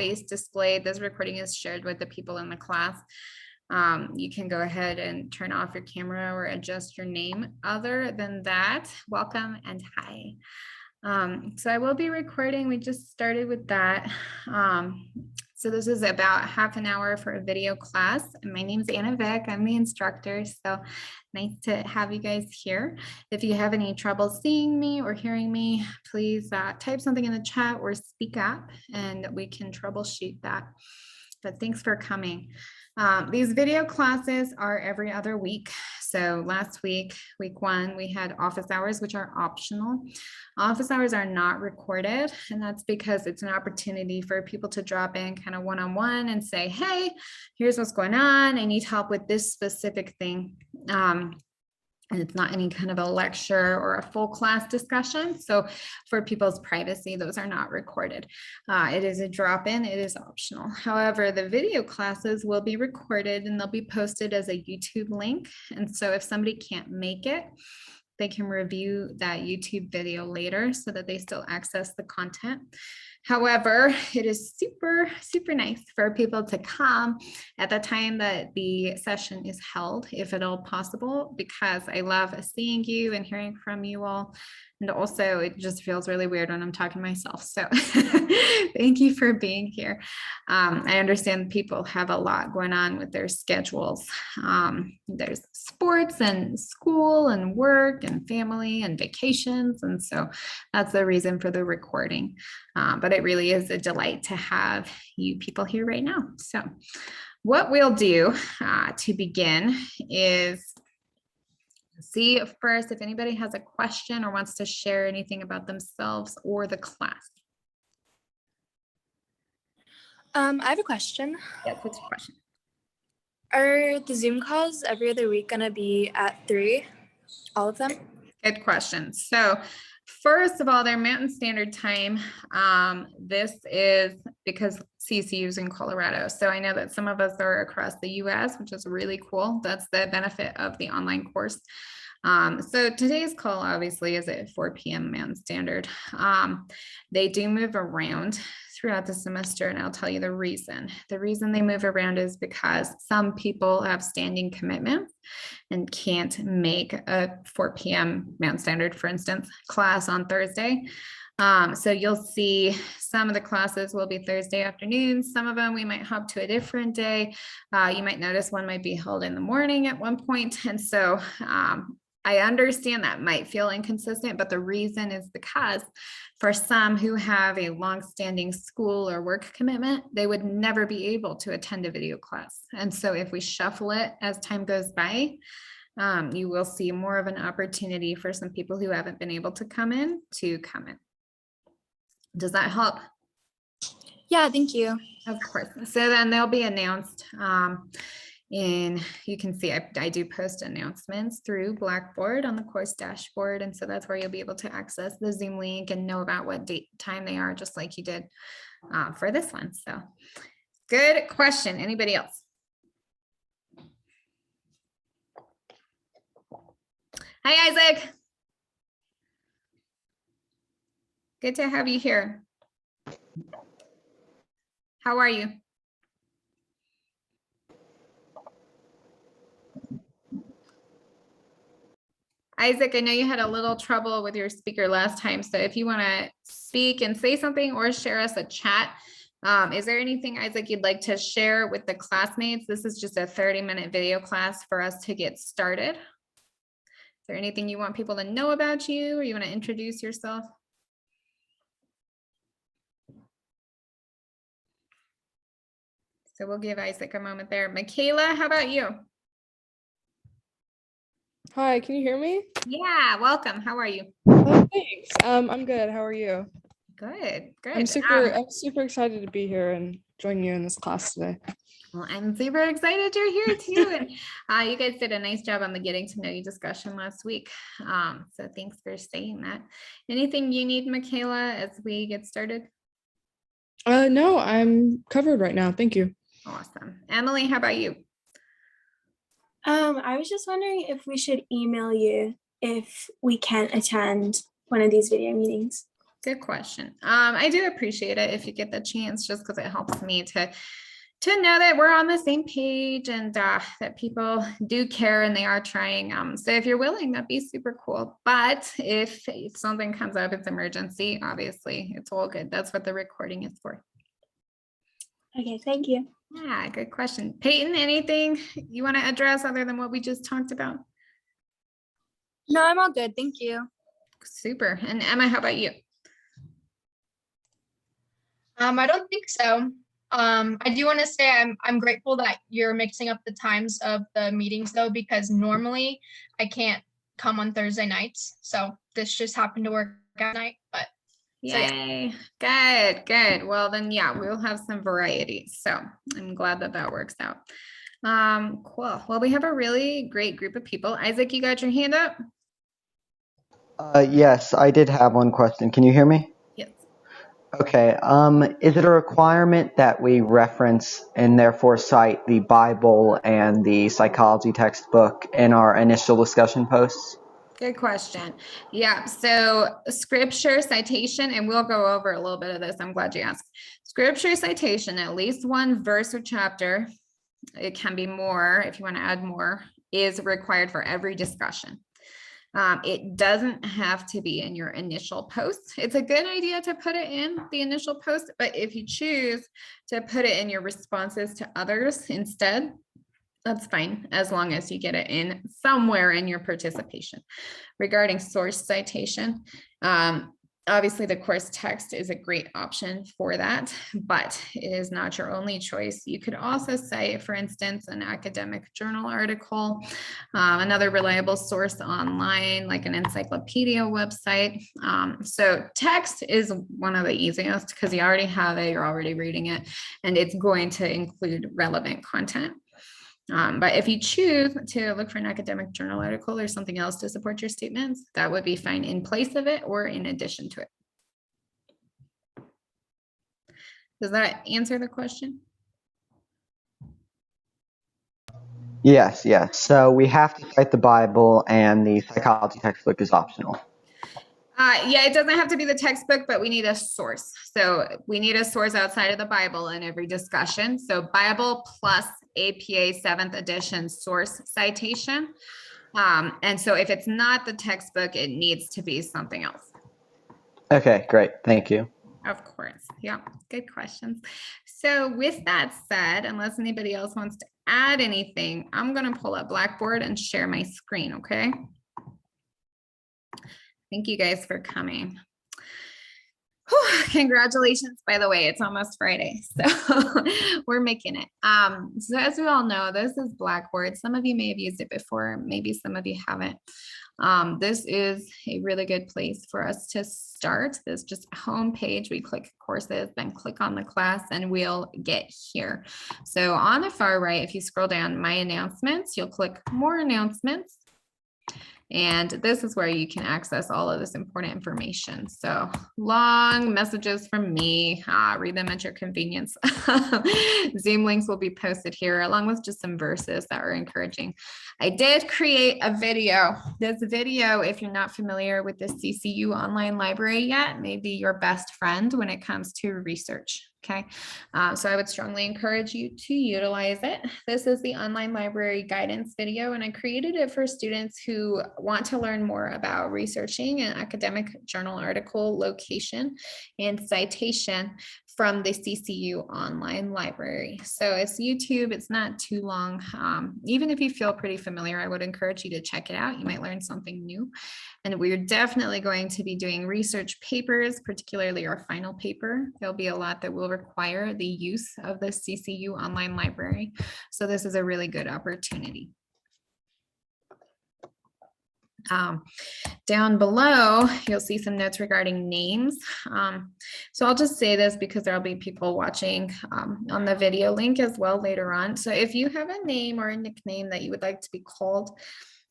face displayed. This recording is shared with the people in the class. You can go ahead and turn off your camera or adjust your name. Other than that, welcome and hi. So I will be recording. We just started with that. So this is about half an hour for a video class. And my name's Anna Vick. I'm the instructor. So nice to have you guys here. If you have any trouble seeing me or hearing me, please type something in the chat or speak up and we can troubleshoot that. But thanks for coming. These video classes are every other week. So last week, week 1, we had office hours, which are optional. Office hours are not recorded, and that's because it's an opportunity for people to drop in kind of one-on-one and say, hey, here's what's going on. I need help with this specific thing. And it's not any kind of a lecture or a full class discussion. So for people's privacy, those are not recorded. It is a drop-in, it is optional. However, the video classes will be recorded and they'll be posted as a YouTube link. And so if somebody can't make it, they can review that YouTube video later so that they still access the content. However, it is super, super nice for people to come at the time that the session is held, if at all possible, because I love seeing you and hearing from you all. And also, it just feels really weird when I'm talking to myself. So thank you for being here. I understand people have a lot going on with their schedules. There's sports and school and work and family and vacations. And so that's the reason for the recording. But it really is a delight to have you people here right now. So what we'll do to begin is see first if anybody has a question or wants to share anything about themselves or the class. I have a question. Yes, what's your question? Are the Zoom calls every other week going to be at 3? All of them? Good question. So first of all, they're Mountain Standard Time. This is because CCU is in Colorado. So I know that some of us are across the US, which is really cool. That's the benefit of the online course. So today's call obviously is at 4 p.m. Mountain Standard. They do move around throughout the semester, and I'll tell you the reason. The reason they move around is because some people have standing commitments and can't make a 4 p.m. Mountain Standard, for instance, class on Thursday. So you'll see some of the classes will be Thursday afternoons. Some of them we might hop to a different day. You might notice one might be held in the morning at one point. And so I understand that might feel inconsistent, but the reason is because for some who have a long-standing school or work commitment, they would never be able to attend a video class. And so if we shuffle it as time goes by, you will see more of an opportunity for some people who haven't been able to come in to come in. Does that help? Yeah, thank you. Of course. So then they'll be announced. And you can see I do post announcements through Blackboard on the course dashboard. And so that's where you'll be able to access the Zoom link and know about what date time they are, just like you did for this one. So good question. Anybody else? Hi, Isaac. Good to have you here. How are you? Isaac, I know you had a little trouble with your speaker last time. So if you want to speak and say something or share us a chat, is there anything, Isaac, you'd like to share with the classmates? This is just a 30-minute video class for us to get started. Is there anything you want people to know about you or you want to introduce yourself? So we'll give Isaac a moment there. Michaela, how about you? Hi, can you hear me? Yeah, welcome. How are you? Oh, thanks. I'm good. How are you? Good, good. I'm super excited to be here and join you in this class today. Well, I'm super excited you're here too. And you guys did a nice job on the getting to know you discussion last week. So thanks for saying that. Anything you need, Michaela, as we get started? No, I'm covered right now. Thank you. Awesome. Emily, how about you? I was just wondering if we should email you if we can't attend one of these video meetings. Good question. I do appreciate it if you get the chance, just because it helps me to know that we're on the same page and that people do care and they are trying. So if you're willing, that'd be super cool. But if something comes up, it's emergency, obviously, it's all good. That's what the recording is for. Okay, thank you. Yeah, good question. Peyton, anything you want to address other than what we just talked about? No, I'm all good. Thank you. Super. And Emma, how about you? I don't think so. I do want to say I'm grateful that you're mixing up the times of the meetings though, because normally I can't come on Thursday nights. So this just happened to work out night, but so, yeah. Yay. Good. Well, then, yeah, we'll have some variety. So I'm glad that that works out. Cool. Well, we have a really great group of people. Isaac, you got your hand up? Yes, I did have one question. Can you hear me? Yes. Okay. Is it a requirement that we reference and therefore cite the Bible and the psychology textbook in our initial discussion posts? Good question. Yeah. So scripture citation, and we'll go over a little bit of this. I'm glad you asked. Scripture citation, at least one verse or chapter, it can be more if you want to add more, is required for every discussion. It doesn't have to be in your initial post. It's a good idea to put it in the initial post, but if you choose to put it in your responses to others instead, that's fine, as long as you get it in somewhere in your participation. Regarding source citation, obviously the course text is a great option for that, but it is not your only choice. You could also cite, for instance, an academic journal article, another reliable source online, like an encyclopedia website. So text is one of the easiest because you already have it, you're already reading it, and it's going to include relevant content. But if you choose to look for an academic journal article or something else to support your statements, that would be fine in place of it or in addition to it. Does that answer the question? Yes. So we have to cite the Bible and the psychology textbook is optional. Yeah, it doesn't have to be the textbook, but we need a source. So we need a source outside of the Bible in every discussion. So Bible plus APA 7th edition source citation. And so if it's not the textbook, it needs to be something else. Okay, great. Thank you. Of course. Yeah, good questions. So with that said, unless anybody else wants to add anything, I'm going to pull up Blackboard and share my screen, okay? Thank you guys for coming. Whew, congratulations, by the way, it's almost Friday, so we're making it. So as we all know, this is Blackboard. Some of you may have used it before, maybe some of you haven't. This is a really good place for us to start. This just home page. We click courses, then click on the class, and we'll get here. So on the far right, if you scroll down, my announcements, you'll click more announcements. And this is where you can access all of this important information. So long messages from me, read them at your convenience. Zoom links will be posted here along with just some verses that are encouraging. I did create a video. This video, if you're not familiar with the CCU online library yet, may be your best friend when it comes to research. Okay, so I would strongly encourage you to utilize it. This is the online library guidance video, and I created it for students who want to learn more about researching an academic journal article location and citation from the CCU online library. So it's YouTube, it's not too long. Even if you feel pretty familiar, I would encourage you to check it out. You might learn something new. And we're definitely going to be doing research papers, particularly our final paper. There'll be a lot that will require the use of the CCU online library. So this is a really good opportunity. Down below, you'll see some notes regarding names. So I'll just say this because there'll be people watching on the video link as well later on. So if you have a name or a nickname that you would like to be called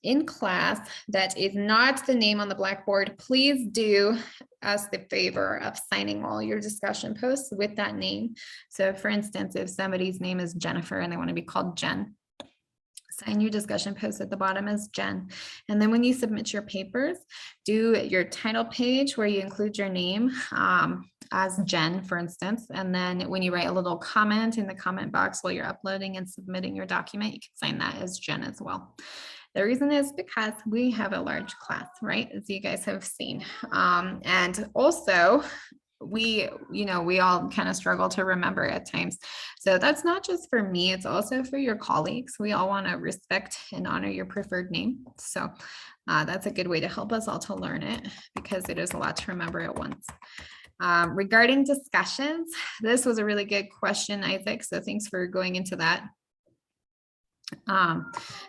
in class that is not the name on the Blackboard, please do us the favor of signing all your discussion posts with that name. So for instance, if somebody's name is Jennifer and they want to be called Jen, Sign your discussion post at the bottom as Jen. And then when you submit your papers, do your title page where you include your name as Jen, for instance. And then when you write a little comment in the comment box while you're uploading and submitting your document, you can sign that as Jen as well. The reason is because we have a large class, right? As you guys have seen. And also, we all kind of struggle to remember at times. So that's not just for me, it's also for your colleagues. We all want to respect and honor your preferred name. So that's a good way to help us all to learn it, because it is a lot to remember at once. Regarding discussions, this was a really good question, Isaac. So thanks for going into that.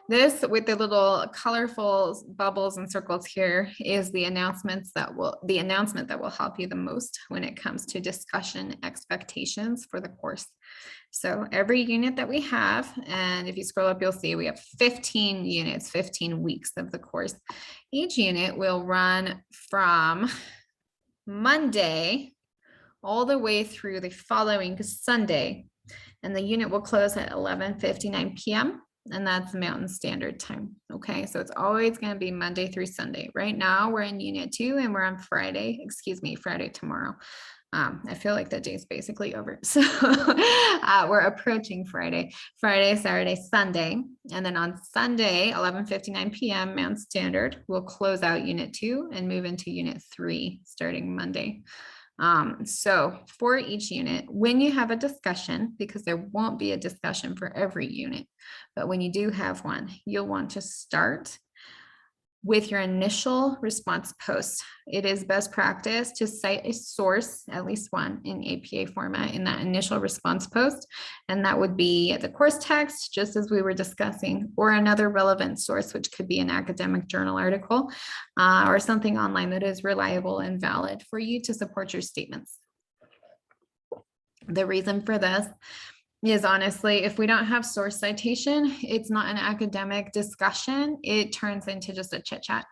This with the little colorful bubbles and circles here is the announcement that will help you the most when it comes to discussion expectations for the course. So every unit that we have, and if you scroll up, you'll see we have 15 units, 15 weeks of the course. Each unit will run from Monday all the way through the following Sunday, and the unit will close at 11:59 p.m. and that's Mountain Standard Time. Okay, so it's always going to be Monday through Sunday. Right now we're in unit 2 and we're on Friday tomorrow. I feel like that day is basically over. So we're approaching Friday, Saturday, Sunday. And then on Sunday, 11:59 p.m. Mountain Standard, we'll close out unit 2 and move into unit 3 starting Monday. So for each unit, when you have a discussion, because there won't be a discussion for every unit, but when you do have one, you'll want to start with your initial response post. It is best practice to cite a source, at least one in APA format, in that initial response post. And that would be the course text, just as we were discussing, or another relevant source, which could be an academic journal article or something online that is reliable and valid for you to support your statements. The reason for this is honestly, if we don't have source citation, it's not an academic discussion. It turns into just a chit chat.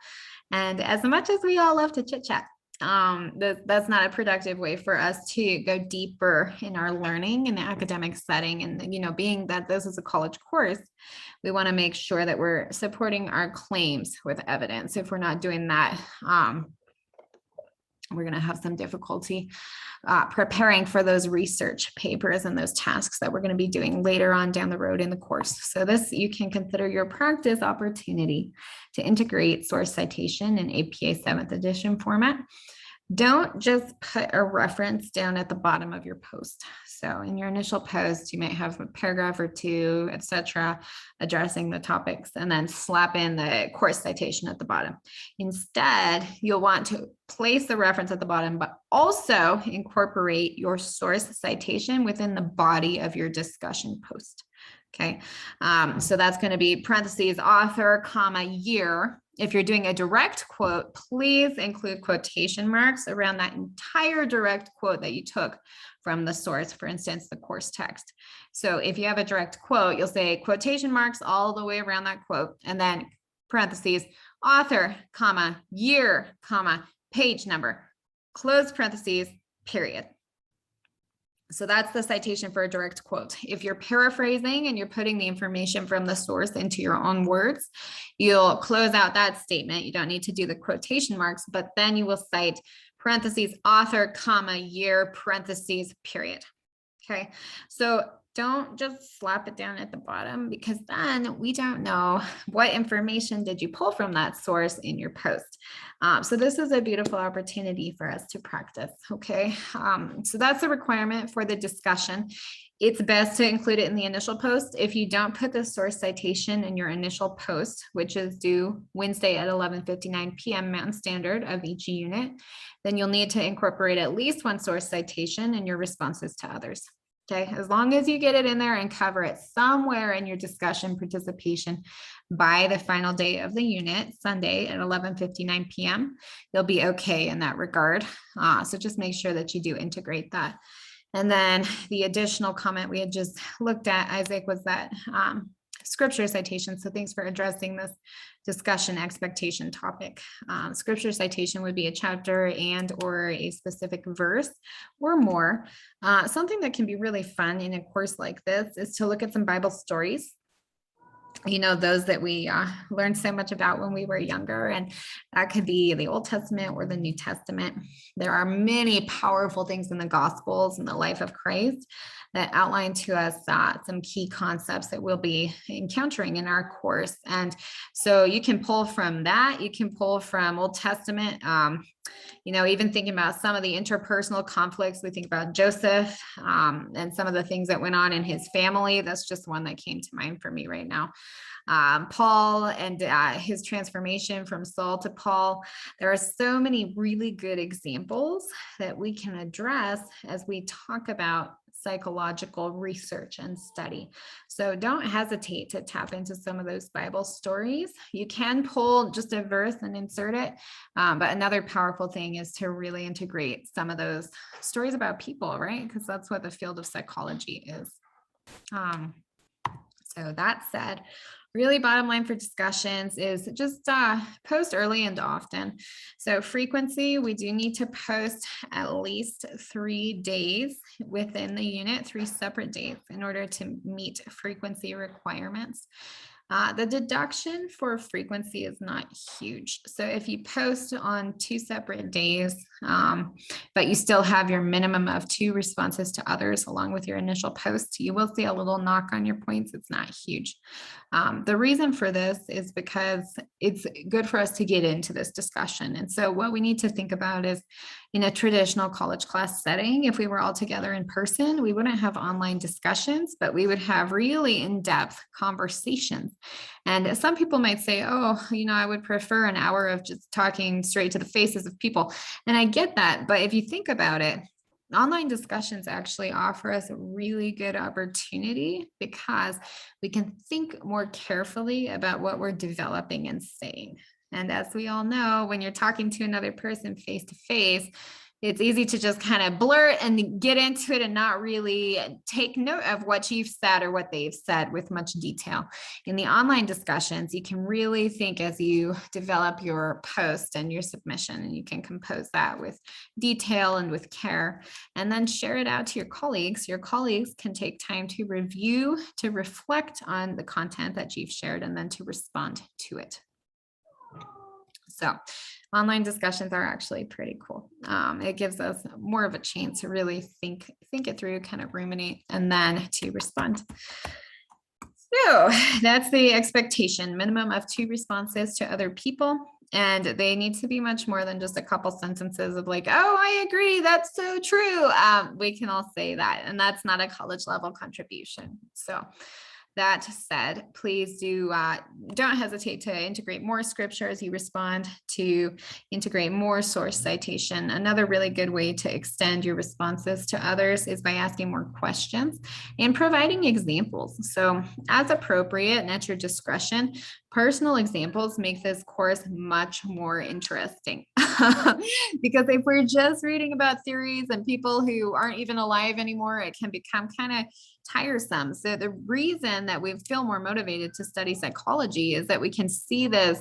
And as much as we all love to chit chat, that's not a productive way for us to go deeper in our learning in the academic setting. And, being that this is a college course, we want to make sure that we're supporting our claims with evidence. If we're not doing that, we're going to have some difficulty preparing for those research papers and those tasks that we're going to be doing later on down the road in the course. So this, you can consider your practice opportunity to integrate source citation in APA 7th edition format. Don't just put a reference down at the bottom of your post. So in your initial post, you might have a paragraph or two, etc., addressing the topics, and then slap in the course citation at the bottom. Instead, you'll want to place the reference at the bottom, but also incorporate your source citation within the body of your discussion post. Okay, so that's going to be parentheses, author, comma, year. If you're doing a direct quote, please include quotation marks around that entire direct quote that you took from the source, for instance, the course text. So if you have a direct quote, you'll say quotation marks all the way around that quote, and then parentheses, author, comma, year, comma, page number, close parentheses, period. So that's the citation for a direct quote. If you're paraphrasing and you're putting the information from the source into your own words, you'll close out that statement. You don't need to do the quotation marks, but then you will cite parentheses, author, comma, year, parentheses, period. Okay, so don't just slap it down at the bottom, because then we don't know what information did you pull from that source in your post. So this is a beautiful opportunity for us to practice. Okay, so that's a requirement for the discussion. It's best to include it in the initial post. If you don't put the source citation in your initial post, which is due Wednesday at 11:59 p.m. Mountain Standard of each unit, then you'll need to incorporate at least one source citation in your responses to others. Okay, as long as you get it in there and cover it somewhere in your discussion participation by the final day of the unit, Sunday at 11:59 p.m., you'll be okay in that regard. So just make sure that you do integrate that. And then the additional comment we had just looked at, Isaac, was that scripture citation. So thanks for addressing this discussion expectation topic. Scripture citation would be a chapter and or a specific verse or more. Something that can be really fun in a course like this is to look at some Bible stories those that we learned so much about when we were younger, and that could be the Old Testament or the New Testament. There are many powerful things in the Gospels and the life of Christ that outline to us some key concepts that we'll be encountering in our course. And so you can pull from that. You can pull from Old Testament, even thinking about some of the interpersonal conflicts. We think about Joseph and some of the things that went on in his family. That's just one that came to mind for me right now. Paul and his transformation from Saul to Paul. There are so many really good examples that we can address as we talk about psychological research and study. So don't hesitate to tap into some of those Bible stories. You can pull just a verse and insert it. But another powerful thing is to really integrate some of those stories about people, right? Because that's what the field of psychology is. So that said, really bottom line for discussions is just post early and often. So frequency, we do need to post at least 3 days within the unit, 3 separate days in order to meet frequency requirements. The deduction for frequency is not huge. So if you post on 2 separate days, but you still have your minimum of 2 responses to others along with your initial post, you will see a little knock on your points. It's not huge. The reason for this is because it's good for us to get into this discussion. And so what we need to think about is, in a traditional college class setting, if we were all together in person, we wouldn't have online discussions, but we would have really in-depth conversations. And some people might say, oh, I would prefer an hour of just talking straight to the faces of people. And I get that. But if you think about it, online discussions actually offer us a really good opportunity because we can think more carefully about what we're developing and saying. And as we all know, when you're talking to another person face to face, it's easy to just kind of blurt and get into it and not really take note of what you've said or what they've said with much detail. In the online discussions, you can really think as you develop your post and your submission, and you can compose that with detail and with care, and then share it out to your colleagues. Your colleagues can take time to review, to reflect on the content that you've shared, and then to respond to it. So online discussions are actually pretty cool. It gives us more of a chance to really think it through, kind of ruminate, and then to respond. So that's the expectation, minimum of 2 responses to other people. And they need to be much more than just a couple sentences of like, oh, I agree, that's so true. We can all say that, and that's not a college level contribution. So that said, please don't hesitate to integrate more scripture as you respond, to integrate more source citation. Another really good way to extend your responses to others is by asking more questions and providing examples. So as appropriate and at your discretion, personal examples make this course much more interesting. Because if we're just reading about theories and people who aren't even alive anymore, it can become kind of tiresome. So the reason that we feel more motivated to study psychology is that we can see this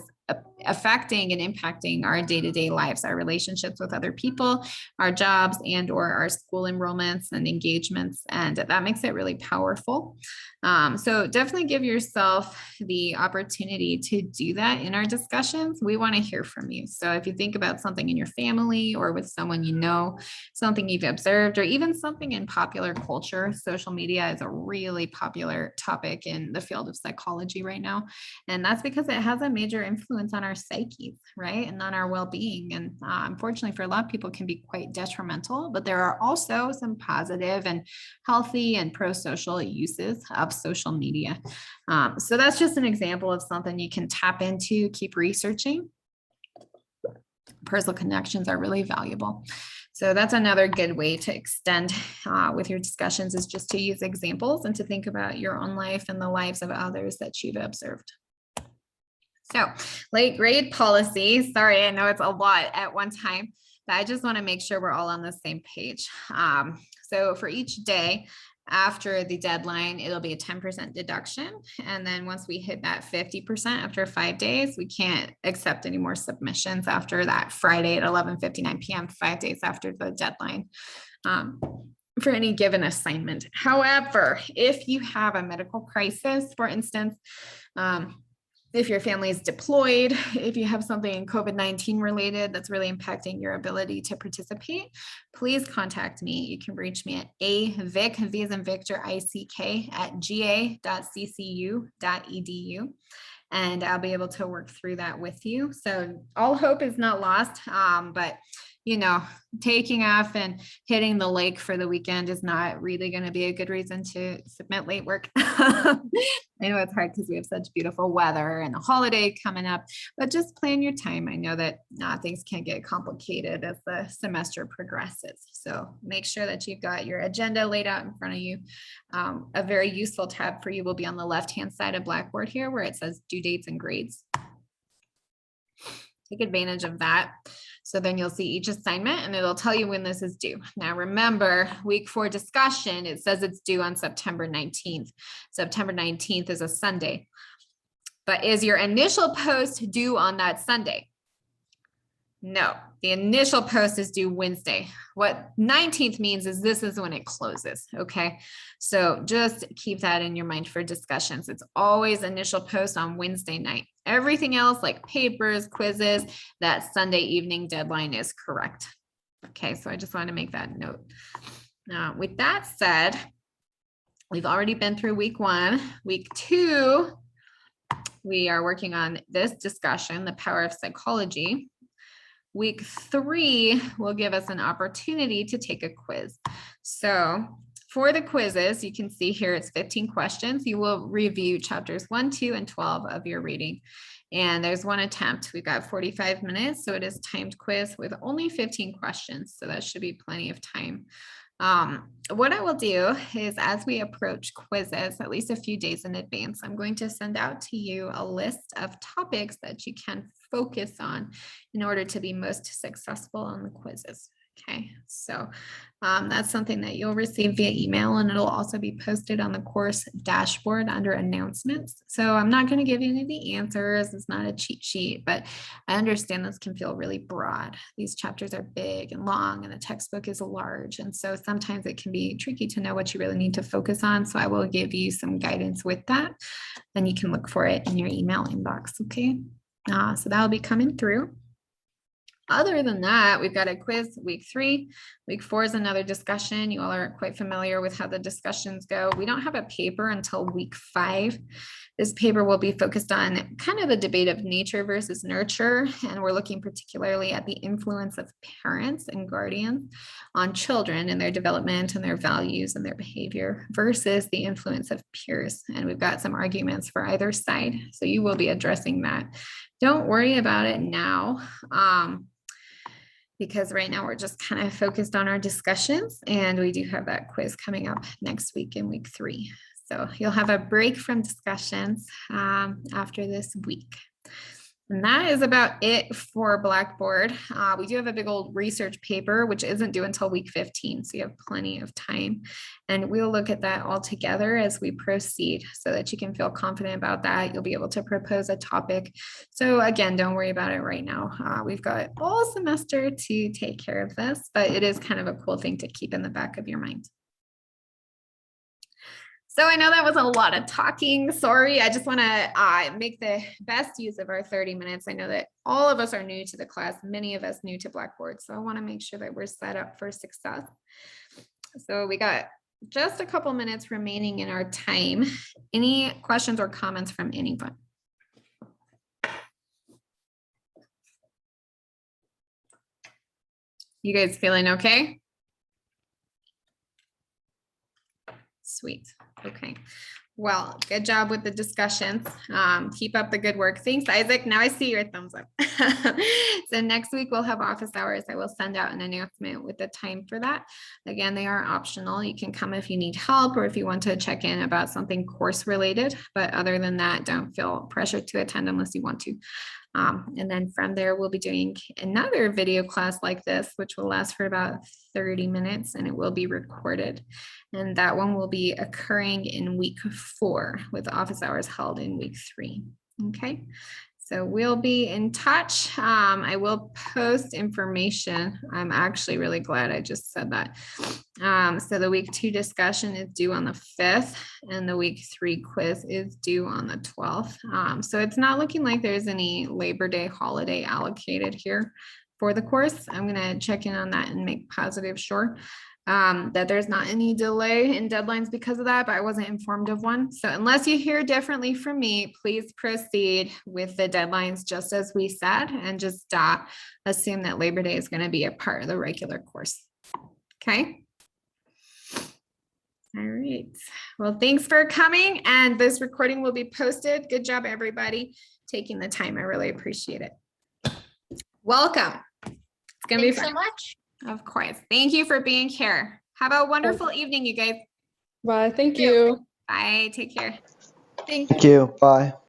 affecting and impacting our day-to-day lives, our relationships with other people, our jobs, and or our school enrollments and engagements. And that makes it really powerful. So definitely give yourself the opportunity to do that in our discussions. We want to hear from you. So if you think about something in your family or with someone you know, something you've observed, or even something in popular culture, social media is a really popular topic in the field of psychology right now. And that's because it has a major influence on our psyches, right? And on our well-being. And unfortunately for a lot of people can be quite detrimental, but there are also some positive and healthy and pro-social uses of social media. So that's just an example of something you can tap into, keep researching. Personal connections are really valuable. So that's another good way to extend with your discussions, is just to use examples and to think about your own life and the lives of others that you've observed. So late grade policy, sorry, I know it's a lot at one time, but I just want to make sure we're all on the same page. So for each day after the deadline, it'll be a 10% deduction. And then once we hit that 50% after 5 days, we can't accept any more submissions after that Friday at 11:59 p.m., 5 days after the deadline. for any given assignment. However, if you have a medical crisis, for instance, if your family is deployed, if you have something COVID-19 related that's really impacting your ability to participate, please contact me. You can reach me at avic, V as in Victor, ICK at ga.ccu.edu. And I'll be able to work through that with you. So all hope is not lost, but you know, taking off and hitting the lake for the weekend is not really going to be a good reason to submit late work. I know it's hard because we have such beautiful weather and a holiday coming up, but just plan your time. I know that things can get complicated as the semester progresses. So make sure that you've got your agenda laid out in front of you. A very useful tab for you will be on the left-hand side of Blackboard here where it says due dates and grades. Take advantage of that. So then you'll see each assignment and it'll tell you when this is due. Now remember, week 4 discussion, it says it's due on September 19th. September 19th is a Sunday. But is your initial post due on that Sunday? No, the initial post is due Wednesday. What 19th means is this is when it closes, okay? So just keep that in your mind for discussions. It's always initial post on Wednesday night. Everything else like papers, quizzes, that Sunday evening deadline is correct. Okay, so I just want to make that note. Now, with that said, we've already been through week 1. Week 2, we are working on this discussion, the power of psychology. Week 3 will give us an opportunity to take a quiz. So for the quizzes, you can see here it's 15 questions. You will review chapters 1, 2, and 12 of your reading. And there's one attempt. We've got 45 minutes, so it is timed quiz with only 15 questions. So that should be plenty of time. What I will do is as we approach quizzes, at least a few days in advance, I'm going to send out to you a list of topics that you can focus on in order to be most successful on the quizzes. Okay, so that's something that you'll receive via email, and it'll also be posted on the course dashboard under announcements. So I'm not going to give you any of the answers. It's not a cheat sheet, but I understand this can feel really broad. These chapters are big and long, and the textbook is large. And so sometimes it can be tricky to know what you really need to focus on. So I will give you some guidance with that, and you can look for it in your email inbox. Okay, so that'll be coming through. Other than that, we've got a quiz week 3. Week 4 is another discussion. You all are quite familiar with how the discussions go. We don't have a paper until week 5. This paper will be focused on kind of the debate of nature versus nurture. And we're looking particularly at the influence of parents and guardians on children and their development and their values and their behavior versus the influence of peers. And we've got some arguments for either side. So you will be addressing that. Don't worry about it now. Because right now we're just kind of focused on our discussions, and we do have that quiz coming up next week in week 3. So you'll have a break from discussions after this week. And that is about it for Blackboard. We do have a big old research paper, which isn't due until week 15. So you have plenty of time. And we'll look at that all together as we proceed so that you can feel confident about that. You'll be able to propose a topic. So again, don't worry about it right now. We've got all semester to take care of this, but it is kind of a cool thing to keep in the back of your mind. So I know that was a lot of talking. Sorry, I just want to make the best use of our 30 minutes. I know that all of us are new to the class, many of us new to Blackboard. So I want to make sure that we're set up for success. So we got just a couple minutes remaining in our time. Any questions or comments from anyone? You guys feeling okay? Sweet. Okay. Well, good job with the discussions. Keep up the good work. Thanks, Isaac. Now I see your thumbs up. So next week we'll have office hours. I will send out an announcement with the time for that. Again, they are optional. You can come if you need help or if you want to check in about something course related. But other than that, don't feel pressured to attend unless you want to. And then from there, we'll be doing another video class like this, which will last for about 30 minutes and it will be recorded. And that one will be occurring in week 4 with office hours held in week 3. Okay. So we'll be in touch. I will post information. I'm actually really glad I just said that. So the week 2 discussion is due on the 5th and the week 3 quiz is due on the 12th. So it's not looking like there's any Labor Day holiday allocated here for the course. I'm gonna check in on that and make positive sure that there's not any delay in deadlines because of that, but I wasn't informed of one. So unless you hear differently from me, please proceed with the deadlines just as we said, and just assume that Labor Day is going to be a part of the regular course. Okay. All right. Well, thanks for coming, and this recording will be posted. Good job, everybody, taking the time. I really appreciate it. Welcome. It's going to be Thanks fun. so much. Of course. Thank you for being here. Have a wonderful evening, you guys. Bye. Thank you. Bye. Take care. Thank you. Thank you. Bye.